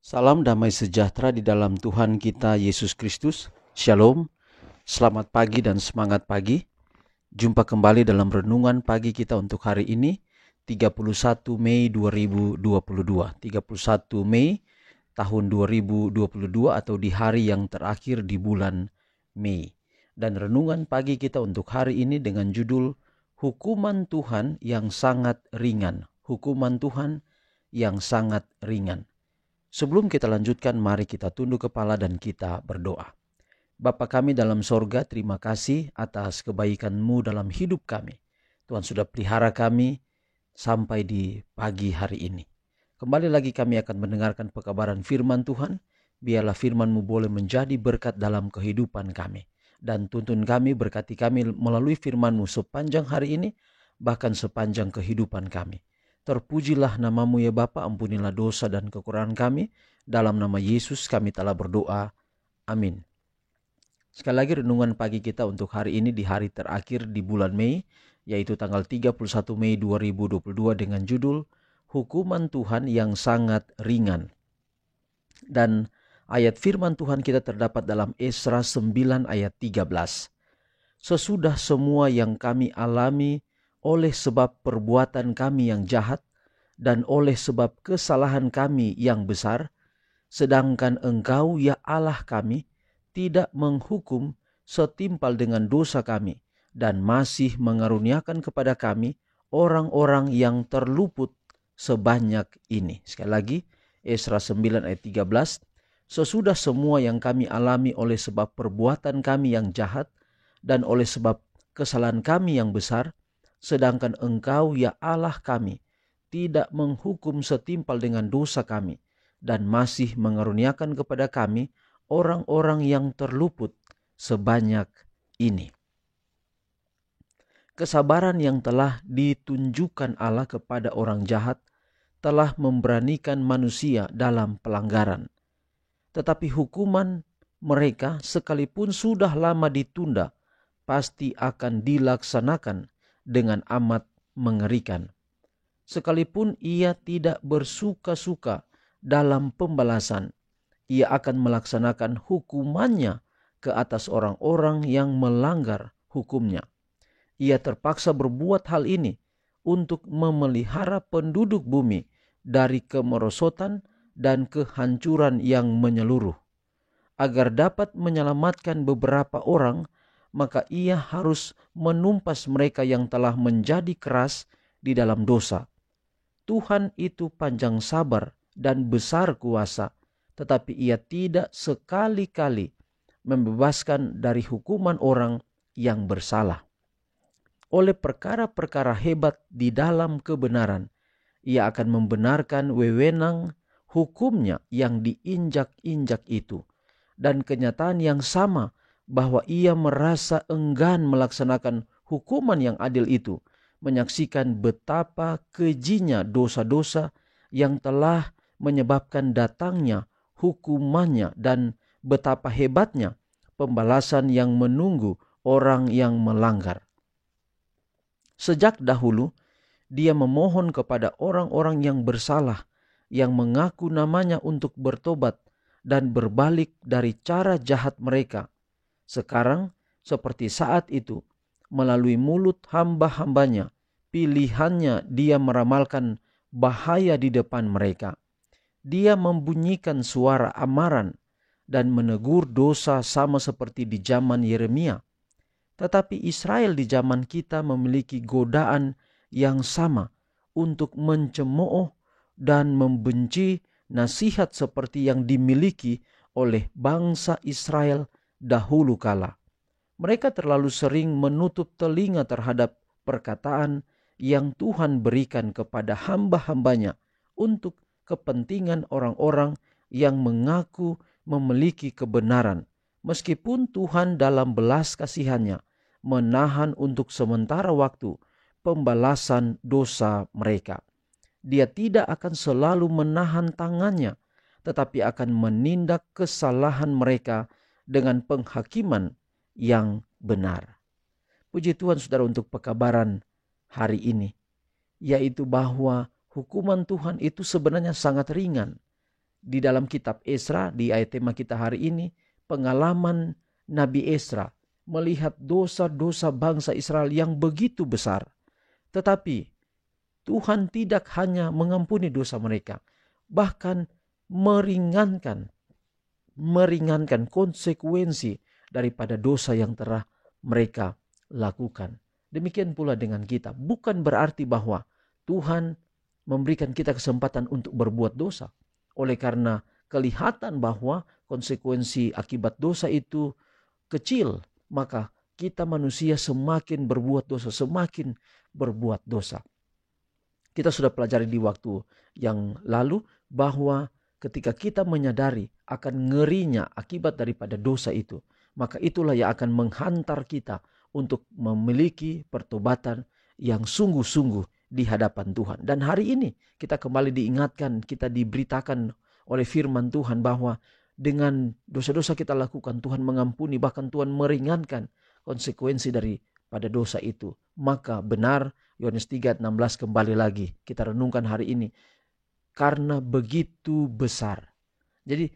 Salam damai sejahtera di dalam Tuhan kita Yesus Kristus. Shalom, selamat pagi dan semangat pagi. Jumpa kembali dalam renungan pagi kita untuk hari ini, 31 Mei 2022. 31 Mei tahun 2022 atau di hari yang terakhir di bulan Mei. Dan renungan pagi kita untuk hari ini dengan judul Hukuman Tuhan yang sangat ringan. Hukuman Tuhan yang sangat ringan. Sebelum kita lanjutkan, mari kita tunduk kepala dan kita berdoa. Bapa kami dalam sorga, terima kasih atas kebaikan-Mu dalam hidup kami. Tuhan sudah pelihara kami sampai di pagi hari ini. Kembali lagi kami akan mendengarkan pekabaran firman Tuhan. Biarlah firman-Mu boleh menjadi berkat dalam kehidupan kami. Dan tuntun kami, berkati kami melalui firman-Mu sepanjang hari ini, bahkan sepanjang kehidupan kami. Terpujilah nama-Mu ya Bapa, ampunilah dosa dan kekurangan kami. Dalam nama Yesus kami telah berdoa. Amin. Sekali lagi renungan pagi kita untuk hari ini di hari terakhir di bulan Mei, yaitu tanggal 31 Mei 2022 dengan judul Hukuman Tuhan yang sangat ringan. Dan ayat firman Tuhan kita terdapat dalam Esra 9 ayat 13. Sesudah semua yang kami alami oleh sebab perbuatan kami yang jahat dan oleh sebab kesalahan kami yang besar, sedangkan Engkau ya Allah kami tidak menghukum setimpal dengan dosa kami dan masih mengaruniakan kepada kami orang-orang yang terluput sebanyak ini. Sekali lagi, Esra 9 ayat 13. Sesudah semua yang kami alami oleh sebab perbuatan kami yang jahat dan oleh sebab kesalahan kami yang besar, sedangkan Engkau ya Allah kami tidak menghukum setimpal dengan dosa kami dan masih mengaruniakan kepada kami orang-orang yang terluput sebanyak ini. Kesabaran yang telah ditunjukkan Allah kepada orang jahat telah memberanikan manusia dalam pelanggaran. Tetapi hukuman mereka sekalipun sudah lama ditunda, pasti akan dilaksanakan dengan amat mengerikan. Sekalipun ia tidak bersuka-suka dalam pembalasan, ia akan melaksanakan hukumannya ke atas orang-orang yang melanggar hukumnya. Ia terpaksa berbuat hal ini untuk memelihara penduduk bumi dari kemerosotan dan kehancuran yang menyeluruh. Agar dapat menyelamatkan beberapa orang, maka ia harus menumpas mereka yang telah menjadi keras di dalam dosa. Tuhan itu panjang sabar dan besar kuasa, tetapi ia tidak sekali-kali membebaskan dari hukuman orang yang bersalah. Oleh perkara-perkara hebat di dalam kebenaran, ia akan membenarkan wewenang hukumnya yang diinjak-injak itu. Dan kenyataan yang sama bahwa ia merasa enggan melaksanakan hukuman yang adil itu, menyaksikan betapa kejinya dosa-dosa yang telah menyebabkan datangnya hukumannya dan betapa hebatnya pembalasan yang menunggu orang yang melanggar. Sejak dahulu, dia memohon kepada orang-orang yang bersalah yang mengaku namanya untuk bertobat dan berbalik dari cara jahat mereka. Sekarang, seperti saat itu, melalui mulut hamba-hambanya, pilihannya dia meramalkan bahaya di depan mereka. Dia membunyikan suara amaran dan menegur dosa sama seperti di zaman Yeremia. Tetapi Israel di zaman kita memiliki godaan yang sama untuk mencemooh dan membenci nasihat seperti yang dimiliki oleh bangsa Israel dahulu kala. Mereka terlalu sering menutup telinga terhadap perkataan yang Tuhan berikan kepada hamba-hambanya untuk kepentingan orang-orang yang mengaku memiliki kebenaran. Meskipun Tuhan dalam belas kasihannya menahan untuk sementara waktu pembalasan dosa mereka. Dia tidak akan selalu menahan tangannya, tetapi akan menindak kesalahan mereka dengan penghakiman yang benar. Puji Tuhan saudara untuk pekabaran hari ini, yaitu bahwa hukuman Tuhan itu sebenarnya sangat ringan. di dalam kitab Esra, di ayat tema kita hari ini, pengalaman Nabi Esra melihat dosa-dosa bangsa Israel yang begitu besar. Tetapi Tuhan tidak hanya mengampuni dosa mereka, bahkan meringankan konsekuensi daripada dosa yang telah mereka lakukan. Demikian pula dengan kita. Bukan berarti bahwa Tuhan memberikan kita kesempatan untuk berbuat dosa. Oleh karena kelihatan bahwa konsekuensi akibat dosa itu kecil, maka kita manusia semakin berbuat dosa. Kita sudah pelajari di waktu yang lalu bahwa ketika kita menyadari akan ngerinya akibat daripada dosa itu, maka itulah yang akan menghantar kita untuk memiliki pertobatan yang sungguh-sungguh di hadapan Tuhan. Dan hari ini kita kembali diingatkan, kita diberitakan oleh firman Tuhan bahwa dengan dosa-dosa kita lakukan, Tuhan mengampuni, bahkan Tuhan meringankan konsekuensi daripada dosa itu. Maka benar, Yohanes 3:16 kembali lagi kita renungkan hari ini. Karena begitu besar. Jadi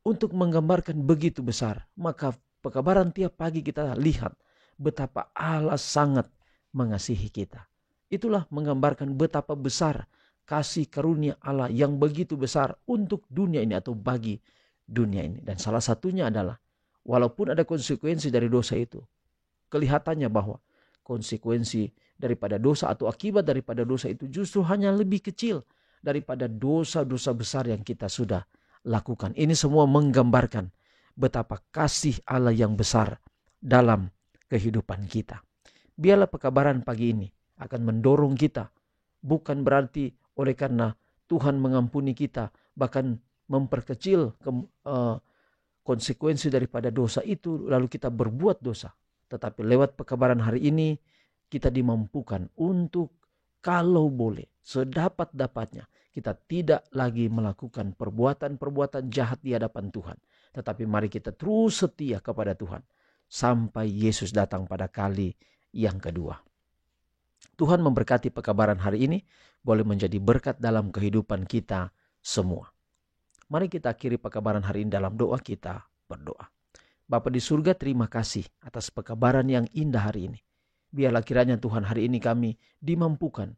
untuk menggambarkan begitu besar, maka pekabaran tiap pagi kita lihat betapa Allah sangat mengasihi kita. Itulah menggambarkan betapa besar kasih karunia Allah yang begitu besar untuk dunia ini atau bagi dunia ini. Dan salah satunya adalah walaupun ada konsekuensi dari dosa itu, kelihatannya bahwa konsekuensi daripada dosa atau akibat daripada dosa itu justru hanya lebih kecil daripada dosa-dosa besar yang kita sudah lakukan. Ini semua menggambarkan betapa kasih Allah yang besar dalam kehidupan kita. Biarlah pekabaran pagi ini akan mendorong kita, bukan berarti oleh karena Tuhan mengampuni kita, bahkan memperkecil konsekuensi daripada dosa itu lalu kita berbuat dosa. Tetapi lewat pekabaran hari ini kita dimampukan untuk kalau boleh sedapat-dapatnya kita tidak lagi melakukan perbuatan-perbuatan jahat di hadapan Tuhan. Tetapi mari kita terus setia kepada Tuhan sampai Yesus datang pada kali yang kedua. Tuhan memberkati pekabaran hari ini boleh menjadi berkat dalam kehidupan kita semua. Mari kita akhiri pekabaran hari ini dalam doa. Kita berdoa. Bapa di surga, terima kasih atas pekabaran yang indah hari ini. Biarlah kiranya Tuhan hari ini kami dimampukan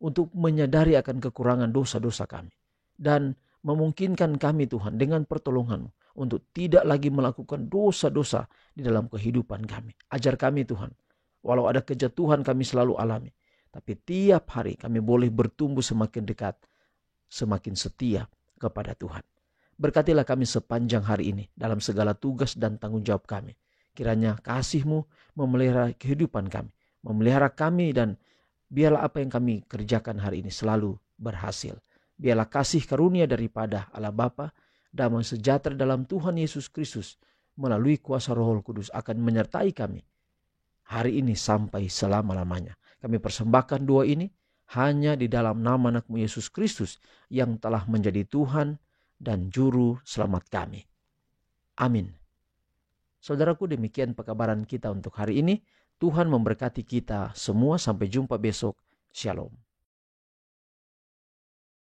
untuk menyadari akan kekurangan dosa-dosa kami. Dan memungkinkan kami Tuhan dengan pertolongan-Mu untuk tidak lagi melakukan dosa-dosa di dalam kehidupan kami. Ajar kami Tuhan, walau ada kejatuhan kami selalu alami. Tapi tiap hari kami boleh bertumbuh semakin dekat, semakin setia kepada Tuhan. Berkatilah kami sepanjang hari ini dalam segala tugas dan tanggung jawab kami. Kiranya kasih-Mu memelihara kehidupan kami, memelihara kami, dan biarlah apa yang kami kerjakan hari ini selalu berhasil. Biarlah kasih karunia daripada Allah Bapa, damai sejahtera dalam Tuhan Yesus Kristus melalui kuasa Roh Kudus akan menyertai kami hari ini sampai selama-lamanya. Kami persembahkan doa ini hanya di dalam nama anak-Mu Yesus Kristus yang telah menjadi Tuhan dan Juru Selamat kami. Amin. Saudaraku, demikian pekabaran kita untuk hari ini. Tuhan memberkati kita semua. Sampai jumpa besok. Shalom.